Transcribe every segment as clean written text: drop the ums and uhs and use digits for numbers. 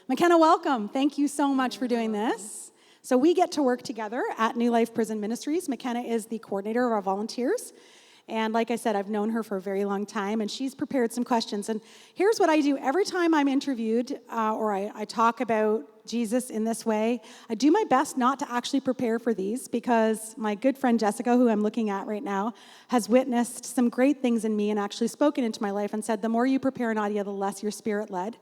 McKenna, welcome. Thank you so much for doing this. So we get to work together at New Life Prison Ministries. McKenna is the coordinator of our volunteers. And like I said, I've known her for a very long time, and she's prepared some questions. And here's what I do. Every time I'm interviewed or I talk about Jesus in this way, I do my best not to actually prepare for these, because my good friend Jessica, who I'm looking at right now, has witnessed some great things in me and actually spoken into my life and said, the more you prepare, Nadia, the less you're spirit-led.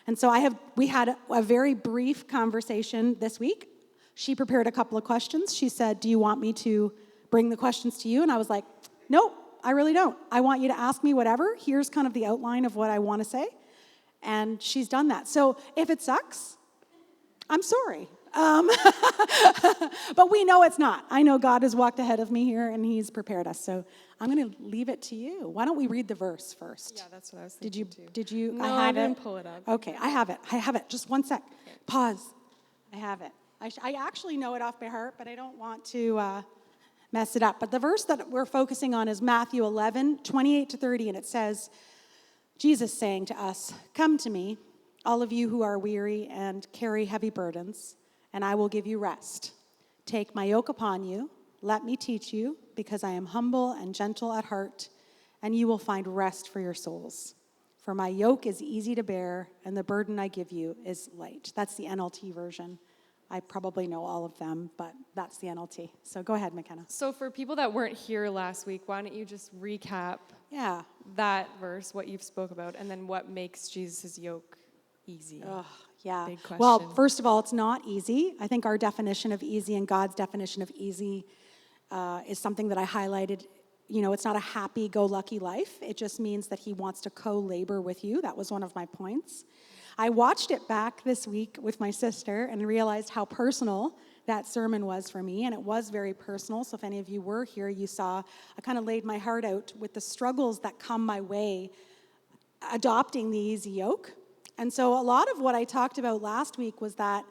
And so we had a very brief conversation this week. She prepared a couple of questions. She said, do you want me to bring the questions to you? And I was like, no, I really don't. I want you to ask me whatever. Here's kind of the outline of what I want to say. And she's done that. So if it sucks, I'm sorry. But we know it's not. I know God has walked ahead of me here, and he's prepared us. So I'm going to leave it to you. Why don't we read the verse first? Yeah, that's what I was thinking too. Did you? No, I didn't pull it up. Okay, I have it. Just one sec. Okay. Pause. I have it. I actually know it off by heart, but I don't want to mess it up. But the verse that we're focusing on is Matthew 11, 28 to 30, and it says, Jesus saying to us, come to me, all of you who are weary and carry heavy burdens, and I will give you rest. Take my yoke upon you, let me teach you, because I am humble and gentle at heart, and you will find rest for your souls. For my yoke is easy to bear, and the burden I give you is light. That's the NLT version. I probably know all of them, but that's the NLT. So go ahead, McKenna. So for people that weren't here last week, why don't you just recap that verse, what you've spoke about, and then what makes Jesus' yoke easy? Yeah. Big question. Well, first of all, it's not easy. I think our definition of easy and God's definition of easy is something that I highlighted. You know, it's not a happy-go-lucky life. It just means that he wants to co-labor with you. That was one of my points. I watched it back this week with my sister and realized how personal that sermon was for me, and it was very personal. So if any of you were here, you saw I kind of laid my heart out with the struggles that come my way adopting the easy yoke. And so a lot of what I talked about last week was that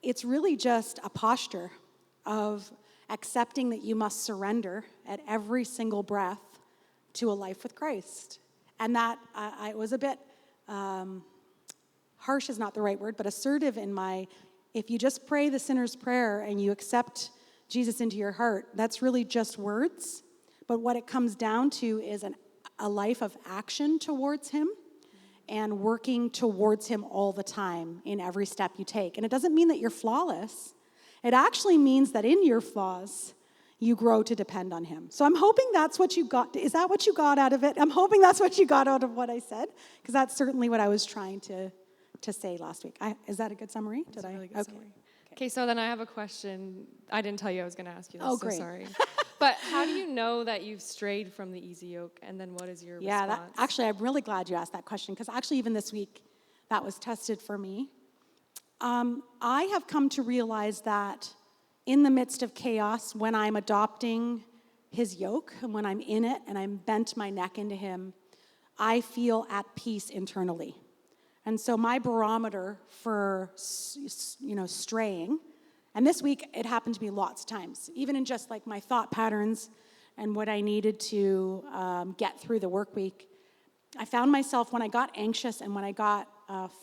it's really just a posture of accepting that you must surrender at every single breath to a life with Christ. And that I was a bit... harsh is not the right word, but assertive in if you just pray the sinner's prayer and you accept Jesus into your heart, that's really just words. But what it comes down to is a life of action towards him and working towards him all the time in every step you take. And it doesn't mean that you're flawless. It actually means that in your flaws, you grow to depend on him. So I'm hoping that's what you got. Is that what you got out of it? I'm hoping that's what you got out of what I said, because that's certainly what I was trying to say last week. Is that a good summary? That's a really good summary. Okay, so then I have a question. I didn't tell you I was going to ask you this, great. So sorry. But how do you know that you've strayed from the easy yoke, and then what is your response? Actually, I'm really glad you asked that question, because actually even this week, that was tested for me. I have come to realize that in the midst of chaos, when I'm adopting his yoke, and when I'm in it, and I'm bent my neck into him, I feel at peace internally. And so my barometer for, straying, and this week it happened to me lots of times, even in just like my thought patterns and what I needed to get through the work week, I found myself when I got anxious and when I got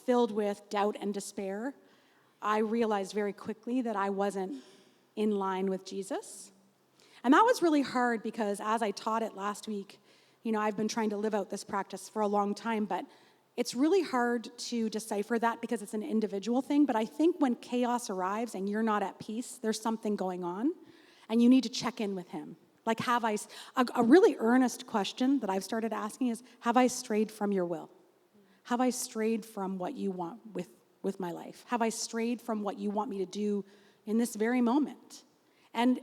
filled with doubt and despair, I realized very quickly that I wasn't in line with Jesus. And that was really hard, because as I taught it last week, I've been trying to live out this practice for a long time, but it's really hard to decipher that because it's an individual thing. But I think when chaos arrives and you're not at peace, there's something going on, and you need to check in with him. Like, a really earnest question that I've started asking is, have I strayed from your will? Have I strayed from what you want with my life? Have I strayed from what you want me to do in this very moment? And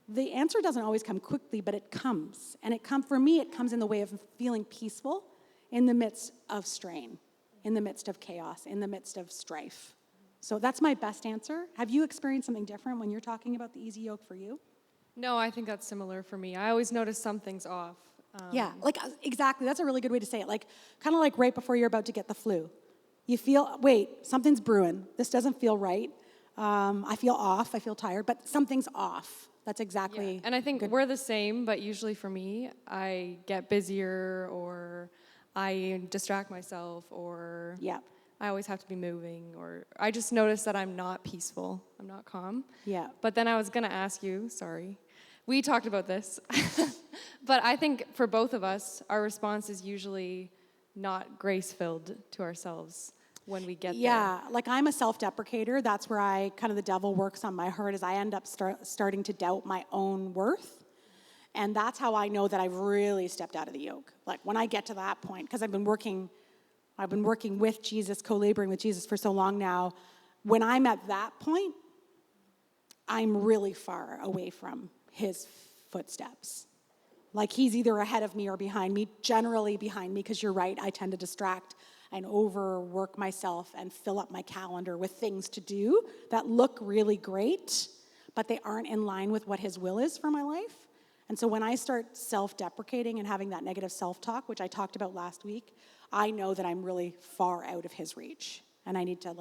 the answer doesn't always come quickly, but it comes. And for me, it comes in the way of feeling peaceful in the midst of strain, in the midst of chaos, in the midst of strife. So that's my best answer. Have you experienced something different when you're talking about the easy yoke for you? No, I think that's similar for me. I always notice something's off. Exactly. That's a really good way to say it. Kind of like right before you're about to get the flu. You feel, wait, something's brewing. This doesn't feel right. I feel off. I feel tired, but something's off. That's exactly. Yeah. And I think we're the same, but usually for me, I get busier, or I distract myself, or I always have to be moving, or I just notice that I'm not peaceful. I'm not calm. Yeah. But then I was going to ask you, sorry. We talked about this. But I think for both of us, our response is usually not grace-filled to ourselves when we get there. Yeah, like I'm a self-deprecator. That's where the devil works on my heart, is I end up starting to doubt my own worth. And that's how I know that I've really stepped out of the yoke. Like when I get to that point, because I've been working with Jesus, co-laboring with Jesus for so long now. When I'm at that point, I'm really far away from his footsteps. Like he's either ahead of me or behind me, generally behind me, because you're right, I tend to distract and overwork myself and fill up my calendar with things to do that look really great, but they aren't in line with what his will is for my life. And so when I start self-deprecating and having that negative self-talk, which I talked about last week, I know that I'm really far out of his reach, and I need to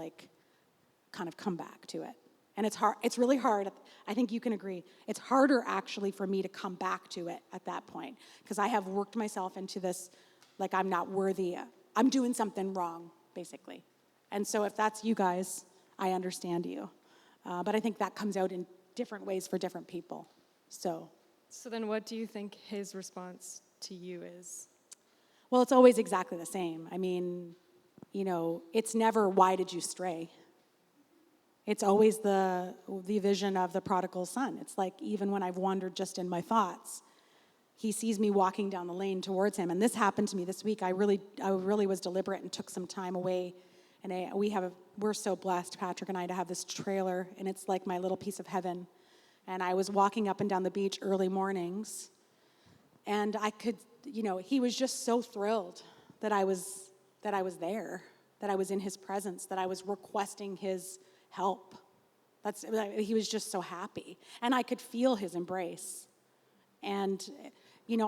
kind of come back to it. And it's hard. It's really hard. I think you can agree. It's harder actually for me to come back to it at that point, because I have worked myself into this, like I'm not worthy. I'm doing something wrong, basically. And so if that's you guys, I understand you. But I think that comes out in different ways for different people. So then what do you think his response to you is? Well, it's always exactly the same. I mean, it's never, why did you stray? It's always the vision of the prodigal son. It's like, even when I've wandered just in my thoughts, he sees me walking down the lane towards him. And this happened to me this week. I really was deliberate and took some time away. And we're so blessed, Patrick and I, to have this trailer, and it's like my little piece of heaven. And I was walking up and down the beach early mornings, and I could, he was just so thrilled that I was there, that I was in his presence, that I was requesting his help. He was just so happy. And I could feel his embrace. And,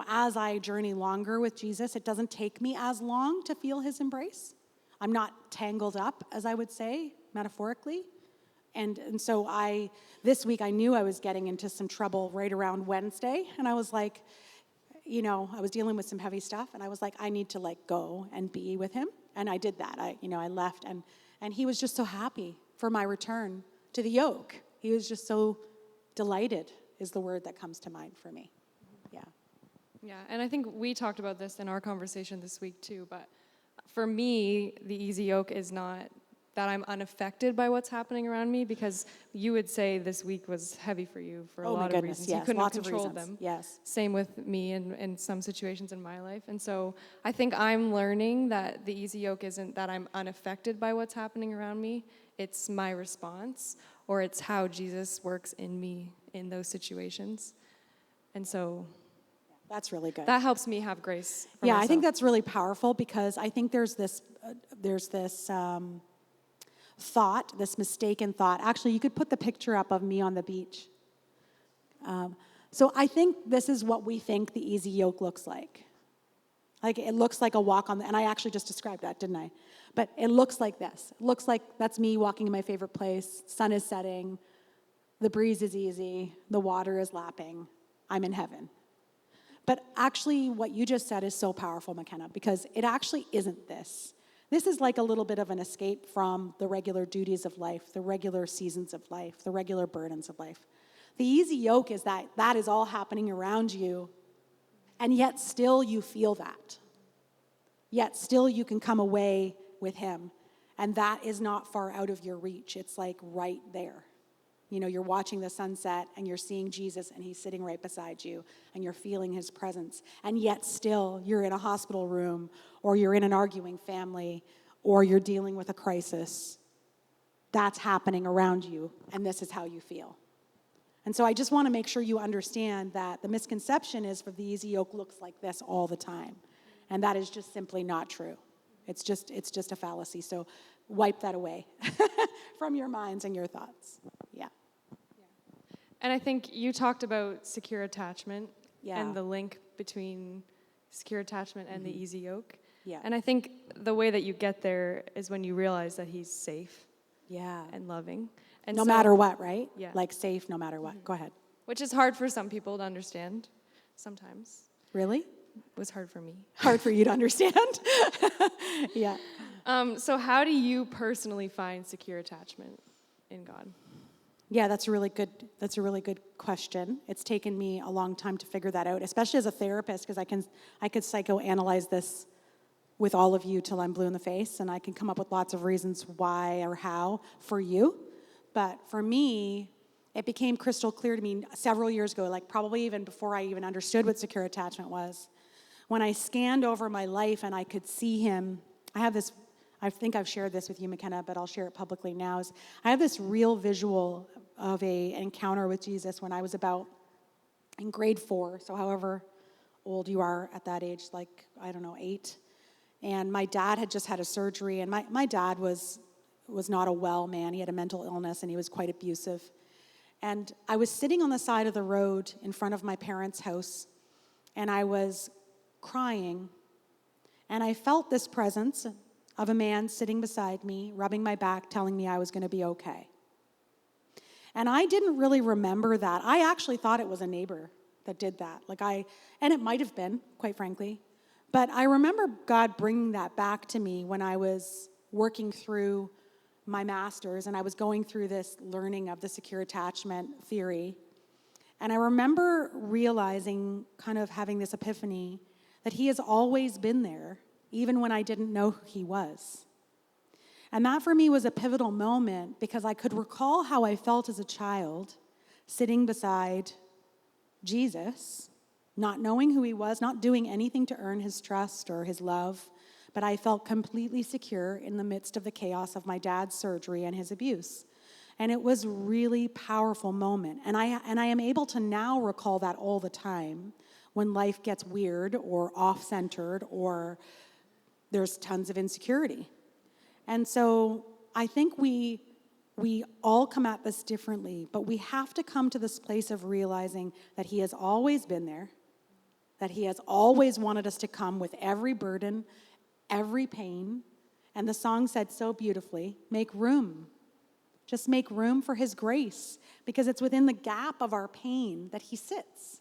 as I journey longer with Jesus, it doesn't take me as long to feel his embrace. I'm not tangled up, as I would say, metaphorically. And so this week I knew I was getting into some trouble right around Wednesday. And I was like, I was dealing with some heavy stuff, and I was like, I need to go and be with him. And I did that. I left, and he was just so happy for my return to the yoke. He was just so delighted, is the word that comes to mind for me. Yeah. Yeah, and I think we talked about this in our conversation this week too, but for me, the easy yoke is not that I'm unaffected by what's happening around me, because you would say this week was heavy for you for a lot of reasons. Yes, you couldn't lots have controlled of reasons. them. Yes. Same with me in some situations in my life. And so I think I'm learning that the easy yoke isn't that I'm unaffected by what's happening around me. It's my response, or it's how Jesus works in me in those situations. And so that's really good. That helps me have grace for myself. myself. I think that's really powerful, because I think there's this thought, this mistaken thought. Actually, you could put the picture up of me on the beach. So I think this is what we think the easy yoke looks like. Like, it looks like a walk on and I actually just described that, didn't I? But it looks like this. It looks like that's me walking in my favorite place. Sun is setting. The breeze is easy. The water is lapping. I'm in heaven. But actually, what you just said is so powerful, McKenna, because it actually isn't this. This is like a little bit of an escape from the regular duties of life, the regular seasons of life, the regular burdens of life. The easy yoke is that is all happening around you, and yet still you feel that. Yet still you can come away with him, and that is not far out of your reach. It's like right there. You're watching the sunset, and you're seeing Jesus, and he's sitting right beside you, and you're feeling his presence. And yet still, you're in a hospital room, or you're in an arguing family, or you're dealing with a crisis. That's happening around you, and this is how you feel. And so I just want to make sure you understand that the misconception is that the easy yoke looks like this all the time. And that is just simply not true. It's just a fallacy. So wipe that away from your minds and your thoughts. Yeah. And I think you talked about secure attachment and the link between secure attachment and the easy yoke. Yeah. And I think the way that you get there is when you realize that he's safe and loving. And no matter what, right? Yeah. Like safe no matter what. Go ahead. Which is hard for some people to understand sometimes. Really? was hard for me. Hard for you to understand. Yeah. So how do you personally find secure attachment in God? Yeah, that's a really good question. It's taken me a long time to figure that out, especially as a therapist, because I could psychoanalyze this with all of you till I'm blue in the face, and I can come up with lots of reasons why or how for you. But for me, it became crystal clear to me several years ago, like probably even before I even understood what secure attachment was. When I scanned over my life and I could see him, I think I've shared this with you, McKenna, but I'll share it publicly now. I have this real visual of an encounter with Jesus when I was about in grade 4, so however old you are at that age, like, I don't know, 8. And my dad had just had a surgery, and my dad was not a well man. He had a mental illness, and he was quite abusive. And I was sitting on the side of the road in front of my parents' house, and I was crying, and I felt this presence of a man sitting beside me, rubbing my back, telling me I was going to be okay. And I didn't really remember that. I actually thought it was a neighbor that did that. And it might have been, quite frankly. But I remember God bringing that back to me when I was working through my master's and I was going through this learning of the secure attachment theory. And I remember realizing, kind of having this epiphany, that he has always been there, even when I didn't know who he was. And that for me was a pivotal moment because I could recall how I felt as a child sitting beside Jesus, not knowing who he was, not doing anything to earn his trust or his love, but I felt completely secure in the midst of the chaos of my dad's surgery and his abuse. And it was a really powerful moment. And I am able to now recall that all the time when life gets weird or off-centered or there's tons of insecurity. And so I think we all come at this differently, but we have to come to this place of realizing that he has always been there, that he has always wanted us to come with every burden, every pain. And the song said so beautifully, make room. Just make room for his grace, because it's within the gap of our pain that he sits.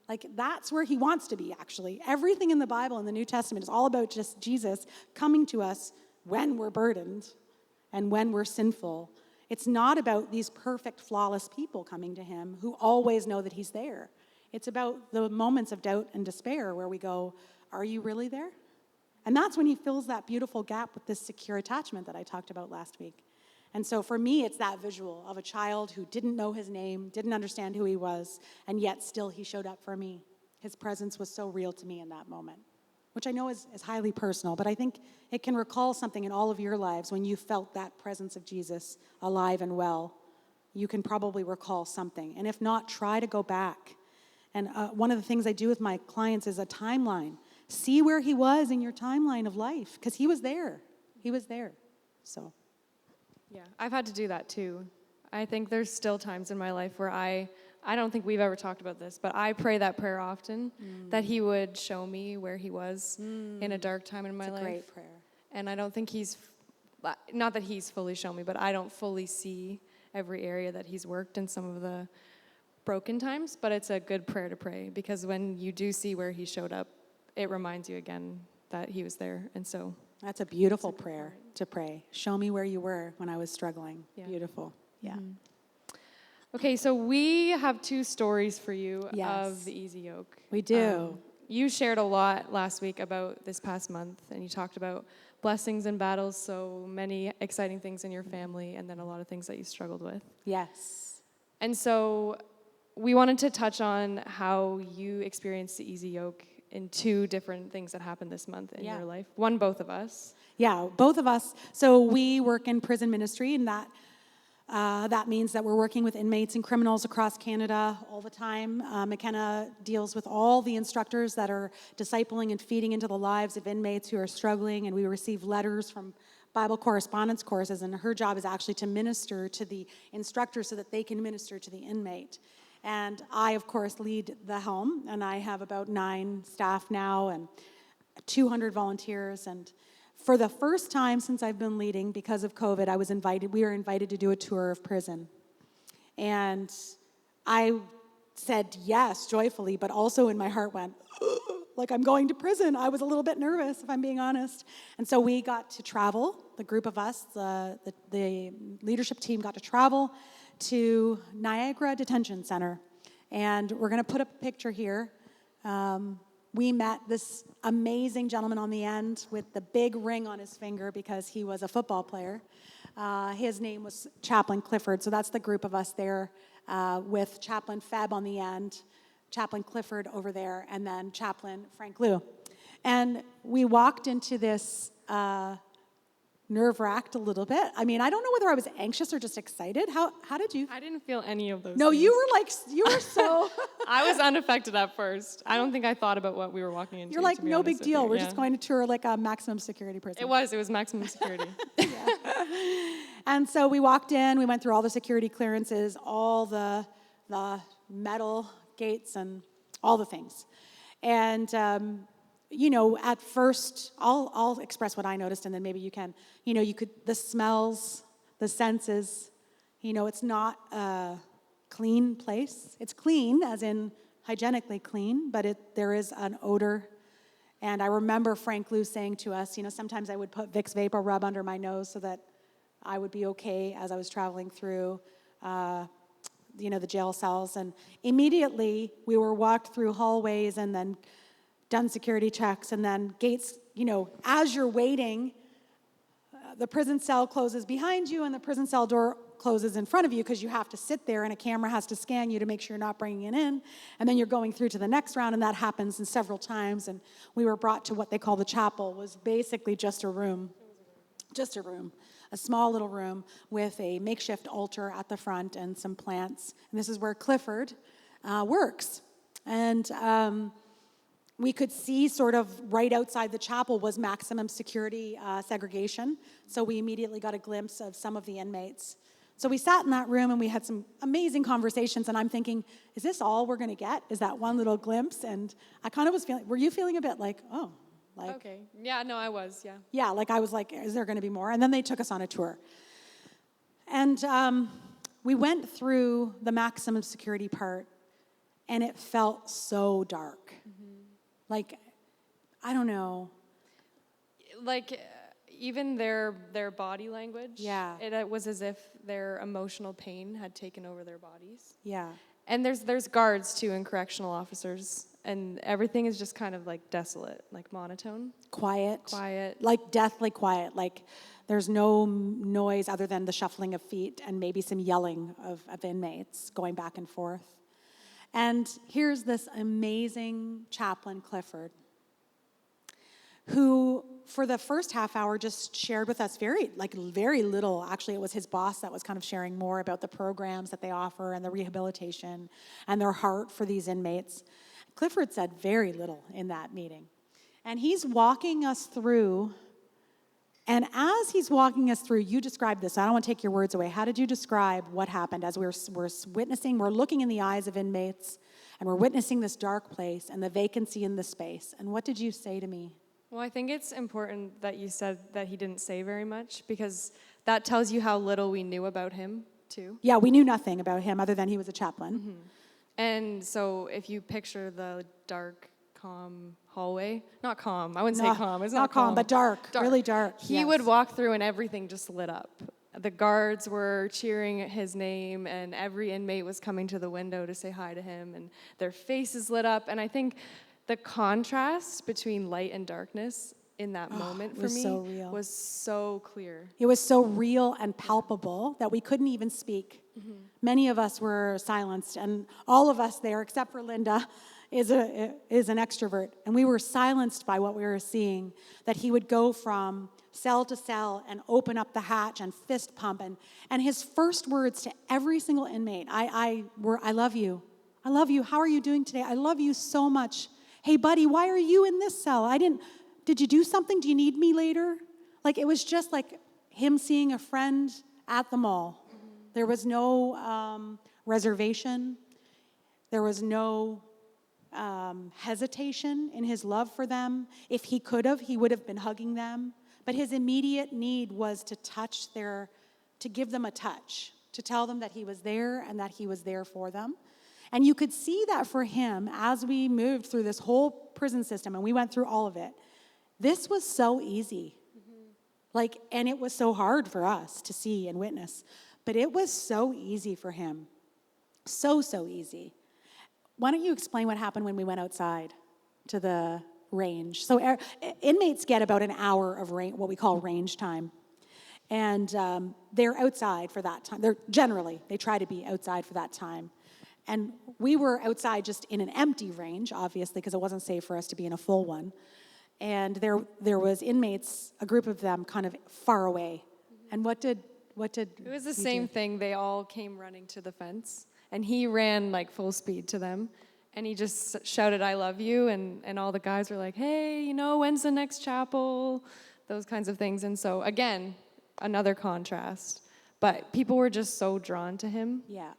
Like, that's where he wants to be, actually. Everything in the Bible, in the New Testament, is all about just Jesus coming to us when we're burdened and when we're sinful. It's not about these perfect, flawless people coming to him who always know that he's there. It's about the moments of doubt and despair where we go, are you really there? And that's when he fills that beautiful gap with this secure attachment that I talked about last week. And so for me, it's that visual of a child who didn't know his name, didn't understand who he was, and yet still he showed up for me. His presence was so real to me in that moment, which I know is highly personal, but I think it can recall something in all of your lives when you felt that presence of Jesus alive and well. You can probably recall something. And if not, try to go back. And one of the things I do with my clients is a timeline. See where he was in your timeline of life, because he was there. He was there. So. Yeah, I've had to do that too. I think there's still times in my life where I don't think we've ever talked about this, but I pray that prayer often, that he would show me where he was in a dark time in my life. It's a great prayer. And I don't think not that he's fully shown me, but I don't fully see every area that he's worked in some of the broken times, but it's a good prayer to pray, because when you do see where he showed up, it reminds you again that he was there. And so that's a beautiful prayer to pray. Show me where you were when I was struggling. Yeah. Beautiful. Yeah. Mm-hmm. Okay, so we have 2 stories for you Yes. of the Easy Yoke. We do. You shared a lot last week about this past month, and you talked about blessings and battles, so many exciting things in your family, and then a lot of things that you struggled with. Yes. And so we wanted to touch on how you experienced the Easy Yoke in 2 different things that happened this month in your life. One, both of us. Yeah, both of us. So we work in prison ministry, and that means that we're working with inmates and criminals across Canada all the time. McKenna deals with all the instructors that are discipling and feeding into the lives of inmates who are struggling, and we receive letters from Bible correspondence courses, and her job is actually to minister to the instructors so that they can minister to the inmate. And I, of course, lead the home, and I have about 9 staff now and 200 volunteers. And for the first time since I've been leading, because of COVID, we were invited to do a tour of prison. And I said yes, joyfully, but also in my heart went, like I'm going to prison. I was a little bit nervous, if I'm being honest. And so we got to travel, the group of us, the leadership team got to travel to Niagara Detention Center. And we're going to put up a picture here. We met this amazing gentleman on the end with the big ring on his finger because he was a football player. His name was Chaplain Clifford. So that's the group of us there with Chaplain Feb on the end, Chaplain Clifford over there, and then Chaplain Frank Liu. And we walked into this nerve-wracked a little bit. I mean, I don't know whether I was anxious or just excited. How did you? I didn't feel any of those No, things. you were so... I was unaffected at first. I don't think I thought about what we were walking into. You're like, to be no honest big with deal. you. We're Yeah. just going to tour like a maximum security prison. It was maximum security. And so we walked in, we went through all the security clearances, all the metal gates and all the things. And, at first, I'll express what I noticed and then maybe you can. The smells, the senses, it's not a clean place. It's clean, as in hygienically clean, but there is an odor. And I remember Frank Liu saying to us, sometimes I would put Vicks Vapor Rub under my nose so that I would be okay as I was traveling through, the jail cells. And immediately we were walked through hallways and then done security checks and then gates, as you're waiting, the prison cell closes behind you and the prison cell door closes in front of you because you have to sit there and a camera has to scan you to make sure you're not bringing it in. And then you're going through to the next round, and that happens in several times. And we were brought to what they call the chapel, was basically just a room. Just a room. A small little room with a makeshift altar at the front and some plants. And this is where Clifford works. And we could see sort of right outside the chapel was maximum security segregation. So we immediately got a glimpse of some of the inmates. So we sat in that room and we had some amazing conversations. And I'm thinking, is this all we're going to get? Is that one little glimpse? And I kind of was feeling, were you feeling a bit like, oh, like... Okay. Yeah, no, I was, yeah. Yeah, like I was like, is there going to be more? And then they took us on a tour. And we went through the maximum security part, and it felt so dark. Mm-hmm. Like, I don't know. Like, even their body language. Yeah. It was as if their emotional pain had taken over their bodies. Yeah. And there's guards, too, and correctional officers. And everything is just kind of, like, desolate, like monotone. Quiet. Like deathly quiet. Like there's no noise other than the shuffling of feet and maybe some yelling of inmates going back and forth. And here's this amazing chaplain, Clifford, who for the first half hour just shared with us very little. Actually, it was his boss that was kind of sharing more about the programs that they offer and the rehabilitation and their heart for these inmates. Clifford said very little in that meeting. And he's walking us through, and as he's walking us through, you described this. I don't want to take your words away. How did you describe what happened as we're witnessing, we're looking in the eyes of inmates, and we're witnessing this dark place and the vacancy in the space? And what did you say to me? Well, I think it's important that you said that he didn't say very much, because that tells you how little we knew about him, too. Yeah, we knew nothing about him other than he was a chaplain. Mm-hmm. And so if you picture the dark, calm hallway, not calm, I wouldn't say calm, it's not calm, but dark, really dark. He would walk through and everything just lit up. The guards were cheering his name, and every inmate was coming to the window to say hi to him, and their faces lit up. And I think the contrast between light and darkness in that moment for me was so clear. It was so real and palpable that we couldn't even speak. Mm-hmm. Many of us were silenced, and all of us there, except for Linda, is an extrovert. And we were silenced by what we were seeing, that he would go from cell to cell and open up the hatch and fist pump. And his first words to every single inmate, I love you. I love you. How are you doing today? I love you so much. Hey, buddy, why are you in this cell? Did you do something? Do you need me later? Like, it was just like him seeing a friend at the mall. Mm-hmm. There was no reservation. There was no hesitation in his love for them. If he could have, he would have been hugging them. But his immediate need was to give them a touch, to tell them that he was there and that he was there for them. And you could see that for him as we moved through this whole prison system, and we went through all of it. This was so easy. And it was so hard for us to see and witness. But it was so easy for him. So easy. Why don't you explain what happened when we went outside to the range? So inmates get about an hour of what we call range time. And they're outside for that time. They try to be outside for that time. And we were outside just in an empty range, obviously, because it wasn't safe for us to be in a full one. And there was inmates, a group of them, kind of far away. And what did It was the same thing. They all came running to the fence, and he ran like full speed to them, and he just shouted, "I love you," and all the guys were like, "Hey, when's the next chapel?" Those kinds of things. And so again, another contrast. But people were just so drawn to him. Yeah.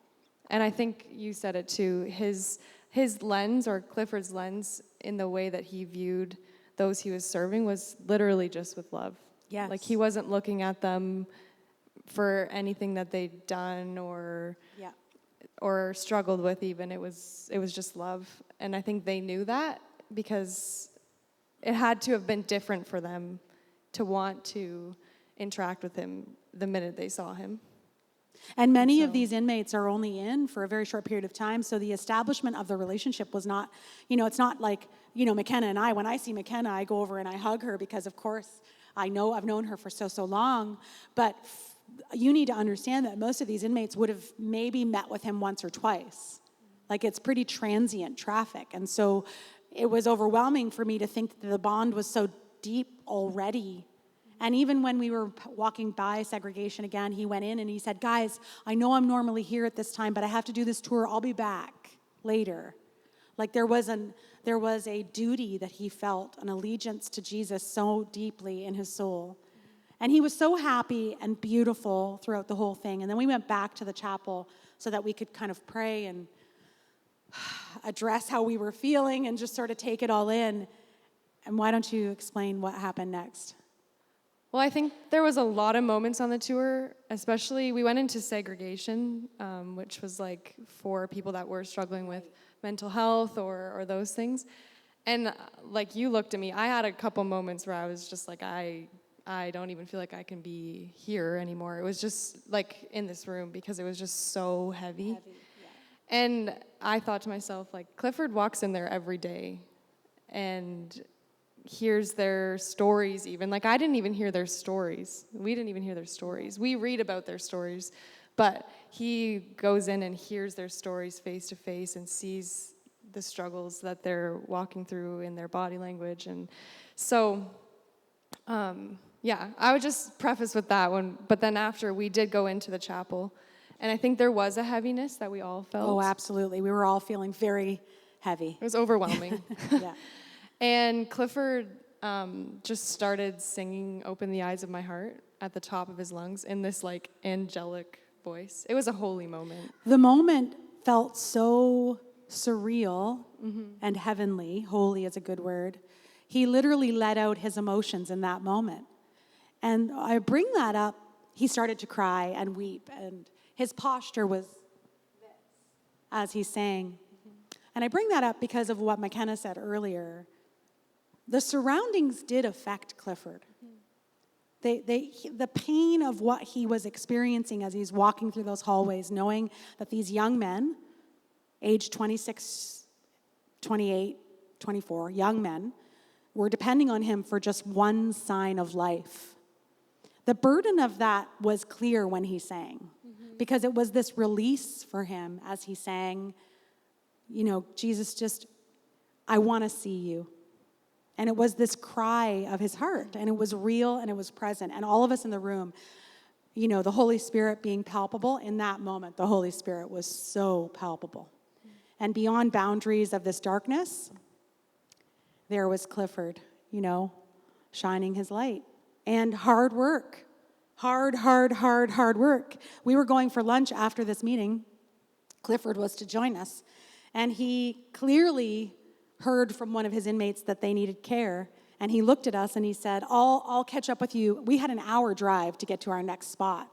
And I think you said it too. His lens, or Clifford's lens, in the way that he viewed those he was serving was literally just with love. Yes. Like he wasn't looking at them for anything that they'd done or struggled with even. It was just love. And I think they knew that because it had to have been different for them to want to interact with him the minute they saw him. And many of these inmates are only in for a very short period of time, so the establishment of the relationship was not, it's not like, McKenna and I, when I see McKenna, I go over and I hug her because, of course, I've known her for so long, but you need to understand that most of these inmates would have maybe met with him once or twice. Like, it's pretty transient traffic, and so it was overwhelming for me to think that the bond was so deep already. And even when we were walking by segregation again, he went in and he said, "Guys, I know I'm normally here at this time, but I have to do this tour. I'll be back later." Like there was a duty that he felt, an allegiance to Jesus so deeply in his soul. And he was so happy and beautiful throughout the whole thing. And then we went back to the chapel so that we could kind of pray and address how we were feeling and just sort of take it all in. And why don't you explain what happened next? Well, I think there was a lot of moments on the tour, especially we went into segregation, which was like for people that were struggling with mental health or those things. And like you looked at me, I had a couple moments where I was just like, I don't even feel like I can be here anymore. It was just like in this room because it was just so heavy. And I thought to myself, like, Clifford walks in there every day and hears their stories even. Like, I didn't even hear their stories. We didn't even hear their stories. We read about their stories, but he goes in and hears their stories face to face and sees the struggles that they're walking through in their body language. And so, I would just preface with that one. But then after, we did go into the chapel, and I think there was a heaviness that we all felt. Oh, absolutely. We were all feeling very heavy. It was overwhelming. Yeah. And Clifford just started singing "Open the Eyes of My Heart" at the top of his lungs in this like angelic voice. It was a holy moment. The moment felt so surreal and heavenly. Holy is a good word. He literally let out his emotions in that moment. And I bring that up. He started to cry and weep, and his posture was this as he sang. And I bring that up because of what McKenna said earlier. The surroundings did affect Clifford. The pain of what he was experiencing as he's walking through those hallways, knowing that these young men, aged 26, 28, 24, young men, were depending on him for just one sign of life. The burden of that was clear when he sang, because it was this release for him as he sang, Jesus, I want to see you. And it was this cry of his heart, and it was real and it was present. And all of us in the room, the Holy Spirit being palpable in that moment, the Holy Spirit was so palpable. And beyond boundaries of this darkness, there was Clifford, shining his light. And hard work. Hard work. We were going for lunch after this meeting. Clifford was to join us. And he clearly heard from one of his inmates that they needed care, and he looked at us and he said, I'll catch up with you. We had an hour drive to get to our next spot.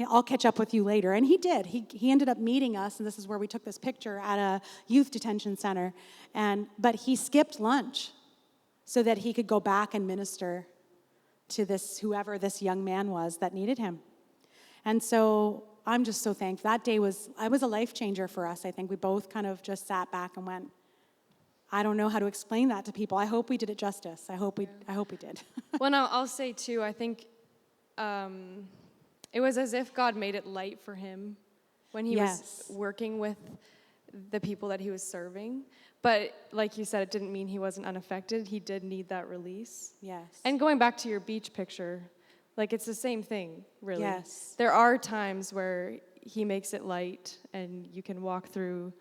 I'll catch up with you later. And he did. He ended up meeting us, and this is where we took this picture, at a youth detention center. But he skipped lunch so that he could go back and minister to whoever this young man was that needed him. And so I'm just so thankful. That day was a life changer for us. I think we both kind of just sat back and went, I don't know how to explain that to people. I hope we did it justice. I hope we did. Well, no, I'll say too, I think it was as if God made it light for him when he was working with the people that he was serving. But like you said, it didn't mean he wasn't unaffected. He did need that release. Yes. And going back to your beach picture, like it's the same thing, really. Yes. There are times where he makes it light and you can walk through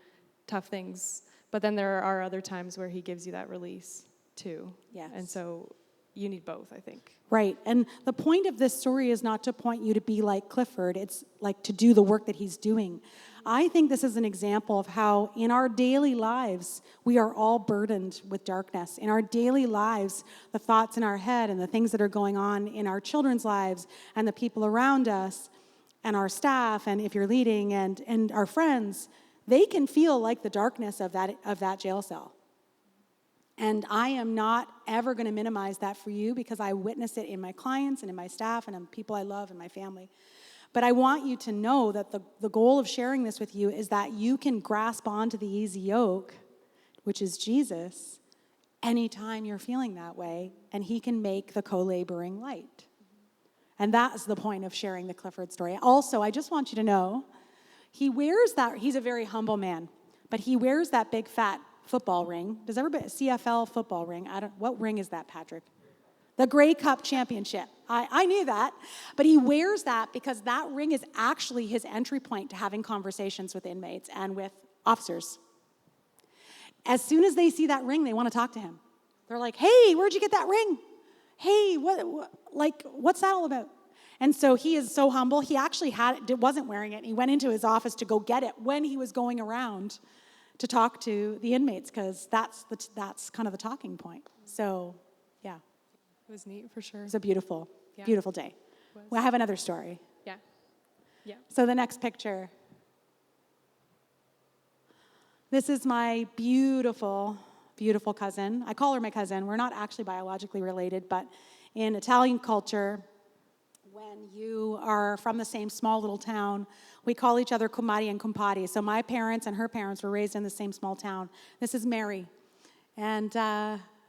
tough things. But then there are other times where he gives you that release too. Yes. And so you need both, I think. Right. And the point of this story is not to point you to be like Clifford. It's like to do the work that he's doing. I think this is an example of how in our daily lives, we are all burdened with darkness. In our daily lives, the thoughts in our head and the things that are going on in our children's lives and the people around us and our staff, and if you're leading, and our friends, they can feel like the darkness of that jail cell. And I am not ever going to minimize that for you, because I witness it in my clients and in my staff and in people I love and my family. But I want you to know that the goal of sharing this with you is that you can grasp onto the easy yoke, which is Jesus, anytime you're feeling that way, and he can make the co-laboring light. And that's the point of sharing the Clifford story. Also, I just want you to know, he's a very humble man, but he wears that big fat football ring. Does everybody, CFL football ring? What ring is that, Patrick? The Grey Cup Championship. I knew that. But he wears that because that ring is actually his entry point to having conversations with inmates and with officers. As soon as they see that ring, they want to talk to him. They're like, hey, where'd you get that ring? Hey, what's that all about? And so he is so humble. He actually wasn't wearing it. He went into his office to go get it when he was going around to talk to the inmates, because that's kind of the talking point. So, yeah. It was neat, for sure. It was a beautiful, beautiful day. Well, I have another story. Yeah. Yeah. So the next picture. This is my beautiful, beautiful cousin. I call her my cousin. We're not actually biologically related, but in Italian culture, when you are from the same small little town, we call each other kumari and kumpari. So my parents and her parents were raised in the same small town. This is Mary. And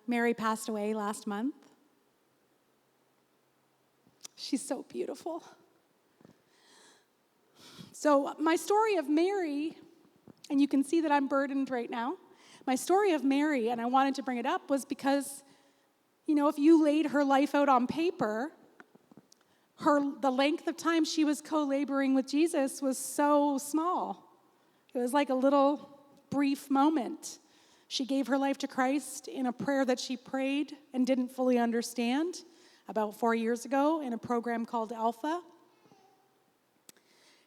Mary passed away last month. She's so beautiful. So my story of Mary, and you can see that I'm burdened right now. My story of Mary, and I wanted to bring it up, was because, if you laid her life out on paper, the length of time she was co-laboring with Jesus was so small. It was like a little brief moment. She gave her life to Christ in a prayer that she prayed and didn't fully understand about 4 years ago in a program called Alpha.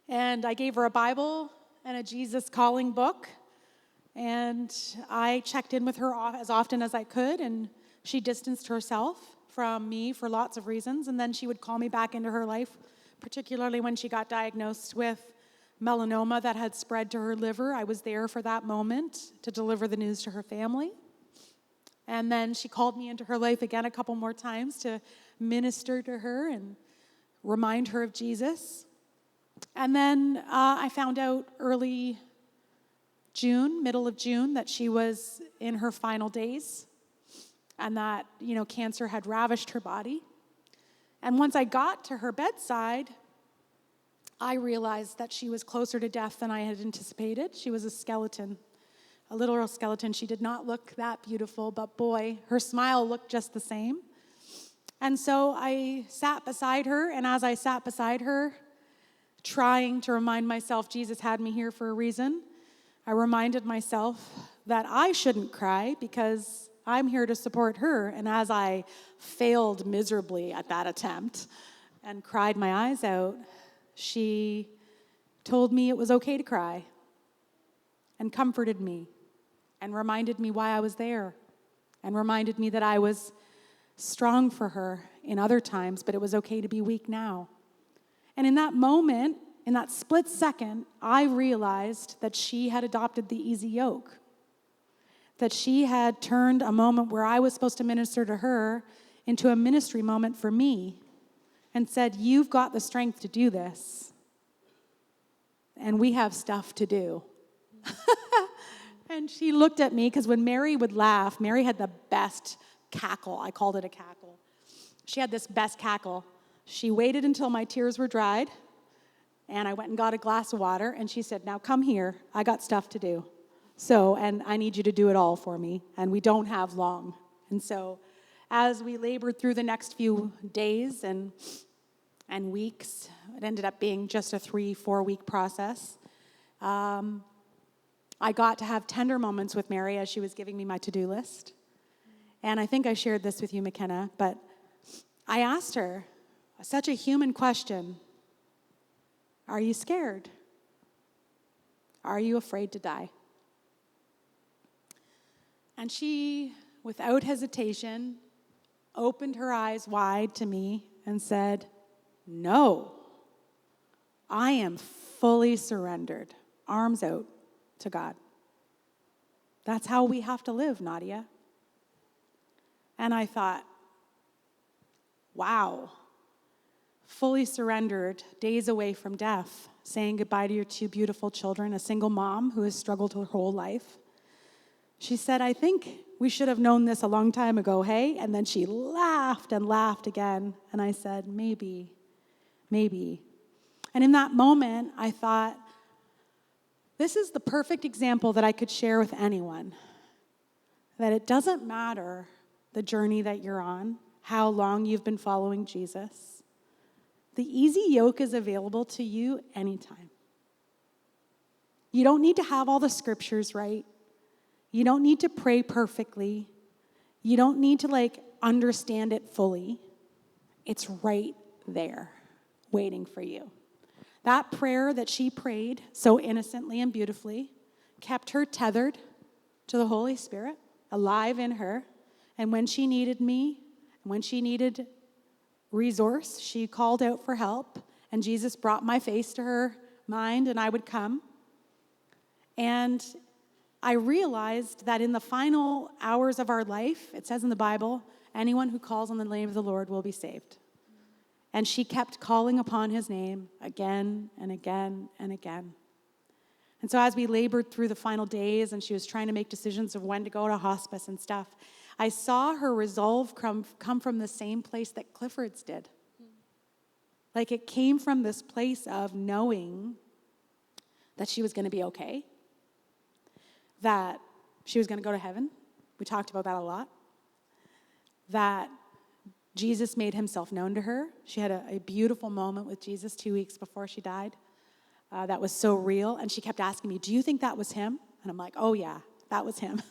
And I gave her a Bible and a Jesus Calling book. And I checked in with her as often as I could, and she distanced herself from me for lots of reasons. And then she would call me back into her life, particularly when she got diagnosed with melanoma that had spread to her liver. I was there for that moment to deliver the news to her family. And then she called me into her life again a couple more times to minister to her and remind her of Jesus. And then I found out early June, middle of June, that she was in her final days and that, cancer had ravished her body. And once I got to her bedside, I realized that she was closer to death than I had anticipated. She was a skeleton, a literal skeleton. She did not look that beautiful, but boy, her smile looked just the same. And so I sat beside her, and as I sat beside her, trying to remind myself Jesus had me here for a reason, I reminded myself that I shouldn't cry because I'm here to support her. And as I failed miserably at that attempt and cried my eyes out, she told me it was okay to cry and comforted me and reminded me why I was there and reminded me that I was strong for her in other times, but it was okay to be weak now. And in that moment, in that split second, I realized that she had adopted the easy yoke, that she had turned a moment where I was supposed to minister to her into a ministry moment for me and said, you've got the strength to do this, and we have stuff to do. And she looked at me, because when Mary would laugh, Mary had the best cackle. I called it a cackle. She had this best cackle. She waited until my tears were dried, and I went and got a glass of water, and she said, now come here. I got stuff to do. So, and I need you to do it all for me, and we don't have long. And so as we labored through the next few days and weeks, it ended up being just a 3-4 week process. I got to have tender moments with Mary as she was giving me my to-do list. And I think I shared this with you, McKenna, but I asked her such a human question. Are you scared? Are you afraid to die? And she, without hesitation, opened her eyes wide to me and said, no, I am fully surrendered, arms out to God. That's how we have to live, Nadia. And I thought, wow, fully surrendered, days away from death, saying goodbye to your 2 beautiful children, a single mom who has struggled her whole life. She said, I think we should have known this a long time ago, hey? And then she laughed and laughed again. And I said, maybe. And in that moment, I thought, this is the perfect example that I could share with anyone. That it doesn't matter the journey that you're on, how long you've been following Jesus. The easy yoke is available to you anytime. You don't need to have all the scriptures right. You don't need to pray perfectly. You don't need to understand it fully. It's right there, waiting for you. That prayer that she prayed so innocently and beautifully kept her tethered to the Holy Spirit, alive in her. And when she needed me, when she needed resource, she called out for help, and Jesus brought my face to her mind, and I would come. And I realized that in the final hours of our life, it says in the Bible, anyone who calls on the name of the Lord will be saved. And she kept calling upon his name again and again and again. And so as we labored through the final days and she was trying to make decisions of when to go to hospice and stuff, I saw her resolve come from the same place that Clifford's did. It came from this place of knowing that she was going to be okay, that she was going to go to heaven. We talked about that a lot. That Jesus made himself known to her. She had a beautiful moment with Jesus 2 weeks before she died. That was so real. And she kept asking me, do you think that was him? And I'm like, oh yeah, that was him.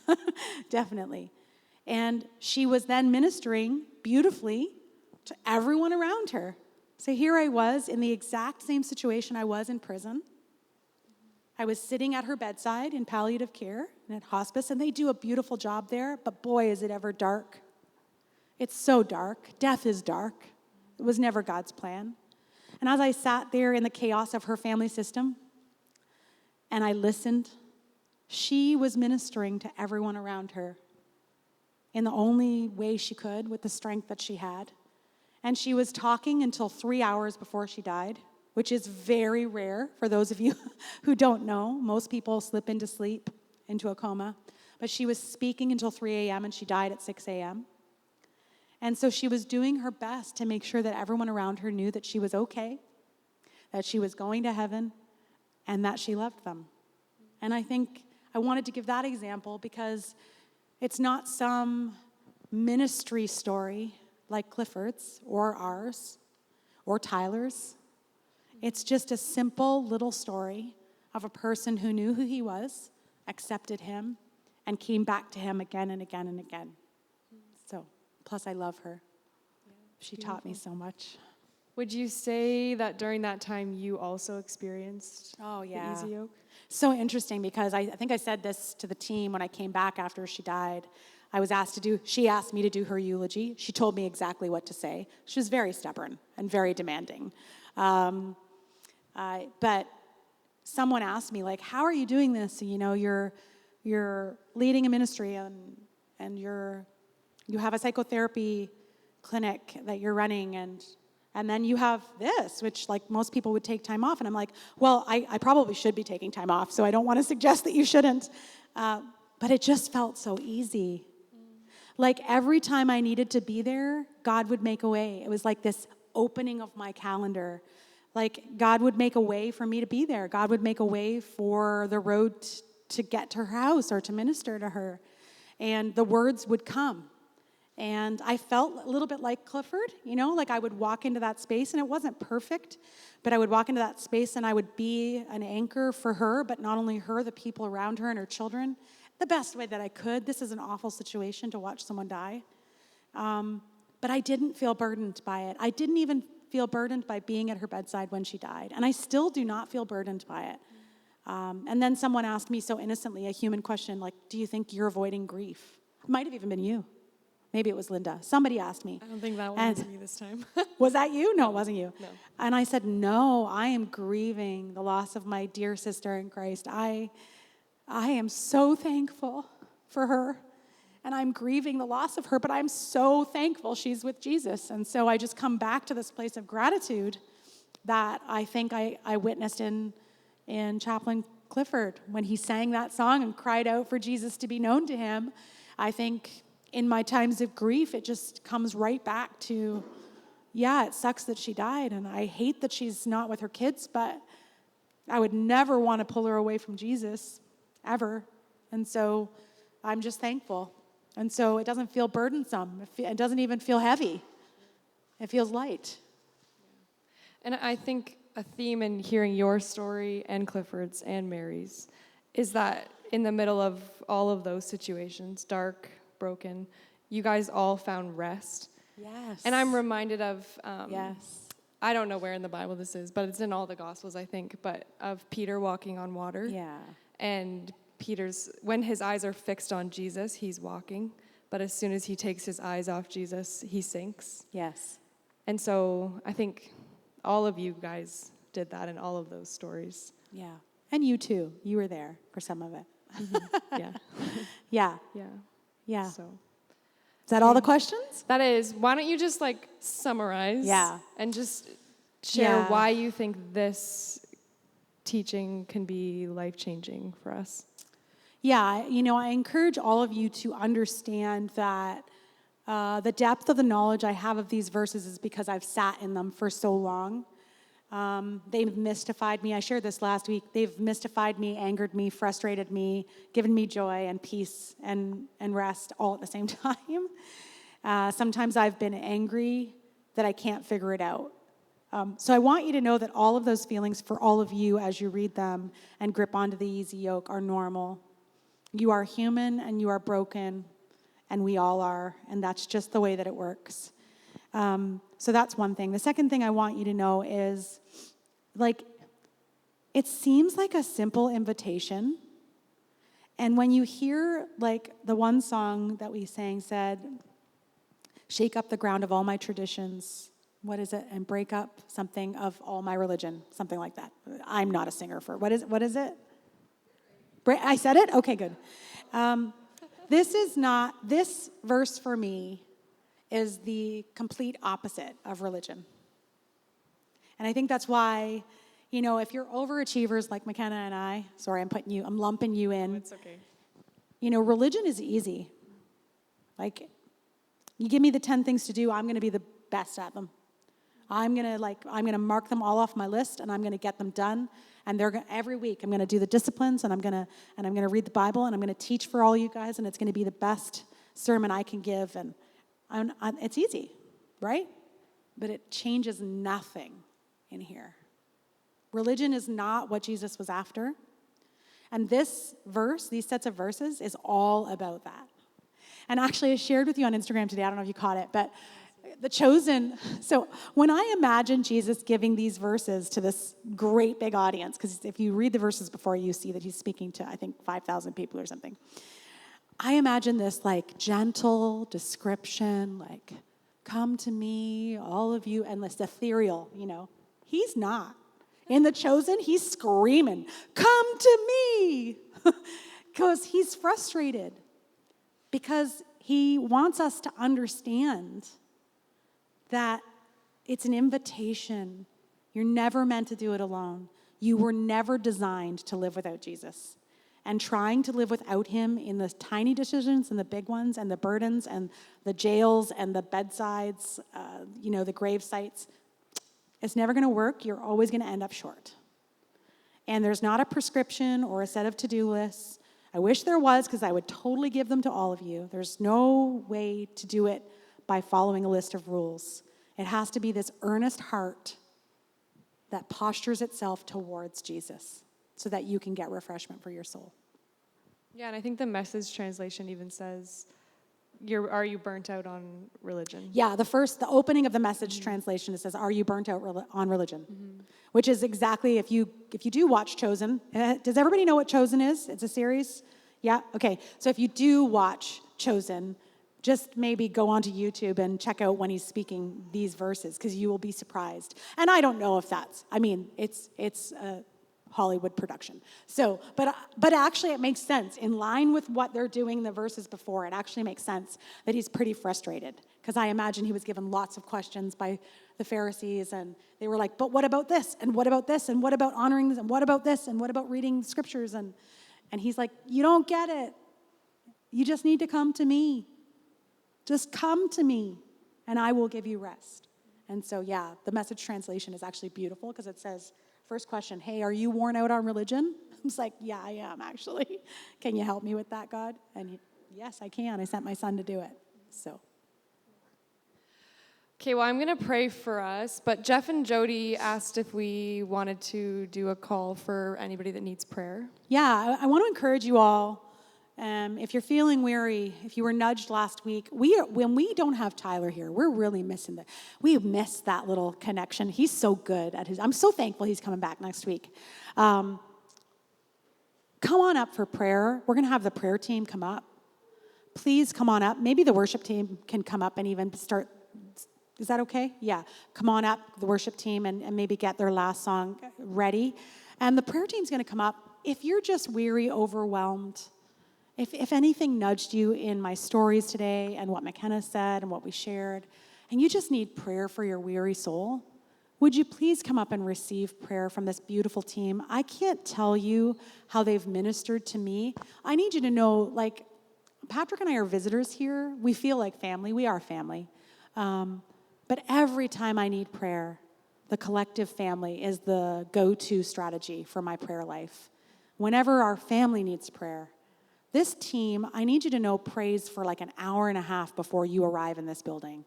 Definitely. And she was then ministering beautifully to everyone around her. So here I was in the exact same situation I was in prison. I was sitting at her bedside in palliative care and at hospice, and they do a beautiful job there, but boy, is it ever dark. It's so dark. Death is dark. It was never God's plan. And as I sat there in the chaos of her family system and I listened, she was ministering to everyone around her in the only way she could with the strength that she had. And she was talking until 3 hours before she died, which is very rare for those of you who don't know. Most people slip into sleep, into a coma. But she was speaking until 3 a.m. and she died at 6 a.m. And so she was doing her best to make sure that everyone around her knew that she was okay, that she was going to heaven, and that she loved them. And I think I wanted to give that example because it's not some ministry story like Clifford's or ours or Tyler's. It's just a simple little story of a person who knew who he was, accepted him, and came back to him again and again and again. So, plus I love her. She taught me so much. Would you say that during that time you also experienced the easy yoke? So interesting because I think I said this to the team when I came back after she died. She asked me to do her eulogy. She told me exactly what to say. She was very stubborn and very demanding. But someone asked me, like, how are you doing this? You know, you're leading a ministry and you have a psychotherapy clinic that you're running and then you have this, which like most people would take time off. And I'm like, well, I probably should be taking time off, so I don't want to suggest that you shouldn't. But it just felt so easy. Like every time I needed to be there, God would make a way. It was like this opening of my calendar. Like God would make a way for me to be there. God would make a way for the road to get to her house or to minister to her. And the words would come. And I felt a little bit like Clifford, you know, like I would walk into that space, and it wasn't perfect, but I would walk into that space and I would be an anchor for her, but not only her, the people around her and her children, the best way that I could. This is an awful situation to watch someone die. But I didn't feel burdened by it. I didn't even feel burdened by being at her bedside when she died. And I still do not feel burdened by it. And then someone asked me so innocently a human question, like, do you think you're avoiding grief? It might have even been you. Maybe it was Linda. Somebody asked me. I don't think that was me this time. Was that you? No, it wasn't you. No. And I said, no, I am grieving the loss of my dear sister in Christ. I am so thankful for her. And I'm grieving the loss of her, but I'm so thankful she's with Jesus. And so I just come back to this place of gratitude that I think I witnessed in Chaplain Clifford when he sang that song and cried out for Jesus to be known to him. I think in my times of grief, it just comes right back to, yeah, it sucks that she died, and I hate that she's not with her kids, but I would never want to pull her away from Jesus, ever. And so I'm just thankful. And so it doesn't feel burdensome. It doesn't even feel heavy. It feels light. And I think a theme in hearing your story and Clifford's and Mary's is that in the middle of all of those situations, dark, broken, you guys all found rest. Yes. And I'm reminded of, yes. I don't know where in the Bible this is, but it's in all the Gospels, I think, but of Peter walking on water. Yeah. And when his eyes are fixed on Jesus, he's walking. But as soon as he takes his eyes off Jesus, he sinks. Yes. And so I think all of you guys did that in all of those stories. Yeah. And you too. You were there for some of it. Mm-hmm. Yeah. Yeah. Yeah. Yeah. So is that all the questions? that is, why don't you just like summarize and just share why you think this teaching can be life-changing for us? Yeah, you know, I encourage all of you to understand that the depth of the knowledge I have of these verses is because I've sat in them for so long. They've mystified me. I shared this last week. They've mystified me, angered me, frustrated me, given me joy and peace and rest all at the same time. Sometimes I've been angry that I can't figure it out. So I want you to know that all of those feelings for all of you as you read them and grip onto the easy yoke are normal. You are human and you are broken, and we all are, and that's just the way that it works. So that's one thing. The second thing I want you to know is, like, it seems like a simple invitation. And when you hear, like, the one song that we sang said, shake up the ground of all my traditions, what is it? And break up something of all my religion, something like that. I'm not a singer for, what is it? I said it? Okay, good. This verse for me is the complete opposite of religion. And I think that's why, you know, if you're overachievers like McKenna and I, sorry, I'm lumping you in. It's okay. You know, religion is easy. Like, you give me the 10 things to do, I'm going to be the best at them. I'm going to mark them all off my list, and I'm going to get them done. And every week I'm going to do the disciplines, and I'm going to read the Bible, and I'm going to teach for all you guys, and it's going to be the best sermon I can give. And it's easy, right? But it changes nothing in here. Religion is not what Jesus was after. And this verse, these sets of verses, is all about that. And actually, I shared with you on Instagram today, I don't know if you caught it, but the chosen, so when I imagine Jesus giving these verses to this great big audience, because if you read the verses before, you see that he's speaking to, I think, 5,000 people or something. I imagine this like gentle description, like, come to me, all of you, and this ethereal, you know. He's not. In The Chosen, he's screaming, come to me, because he's frustrated, because he wants us to understand that it's an invitation. You're never meant to do it alone. You were never designed to live without Jesus. And trying to live without him in the tiny decisions and the big ones and the burdens and the jails and the bedsides, the grave sites, it's never going to work. You're always going to end up short. And there's not a prescription or a set of to-do lists. I wish there was, because I would totally give them to all of you. There's no way to do it by following a list of rules. It has to be this earnest heart that postures itself towards Jesus so that you can get refreshment for your soul. Yeah, and I think the Message translation even says, are you burnt out on religion? Yeah, the opening of the Message translation, it says, are you burnt out on religion? Which is exactly, if you do watch Chosen, does everybody know what Chosen is? It's a series? Yeah? Okay, so if you do watch Chosen, just maybe go onto YouTube and check out when he's speaking these verses, because you will be surprised. And I don't know if it's a Hollywood production. So, but actually it makes sense. In line with what they're doing the verses before, it actually makes sense that he's pretty frustrated, because I imagine he was given lots of questions by the Pharisees, and they were like, but what about this? And what about this? And what about honoring this? And what about this? And what about reading scriptures? And he's like, you don't get it. You just need to come to me. Just come to me, and I will give you rest. And so, yeah, the Message translation is actually beautiful, because it says, first question, hey, are you worn out on religion? I was like, yeah, I am, actually. Can you help me with that, God? And yes, I can. I sent my son to do it. So. Okay, well, I'm going to pray for us, but Jeff and Jody asked if we wanted to do a call for anybody that needs prayer. Yeah, I want to encourage you all. If you're feeling weary, if you were nudged last week, when we don't have Tyler here, we're really missing that. We miss that little connection. He's so good at I'm so thankful he's coming back next week. Come on up for prayer. We're going to have the prayer team come up. Please come on up. Maybe the worship team can come up and even start. Is that okay? Yeah. Come on up, the worship team, and maybe get their last song ready. And the prayer team's going to come up. If you're just weary, overwhelmed, if anything nudged you in my stories today and what McKenna said and what we shared, and you just need prayer for your weary soul, would you please come up and receive prayer from this beautiful team? I can't tell you how they've ministered to me. I need you to know, Patrick and I are visitors here. We feel like family. We are family. But every time I need prayer, the collective family is the go-to strategy for my prayer life. Whenever our family needs prayer, this team, I need you to know, prays for an hour and a half before you arrive in this building.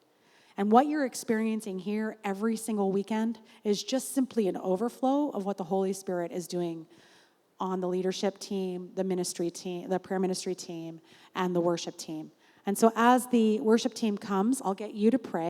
And what you're experiencing here every single weekend is just simply an overflow of what the Holy Spirit is doing on the leadership team, the ministry team, the prayer ministry team, and the worship team. And so as the worship team comes, I'll get you to pray.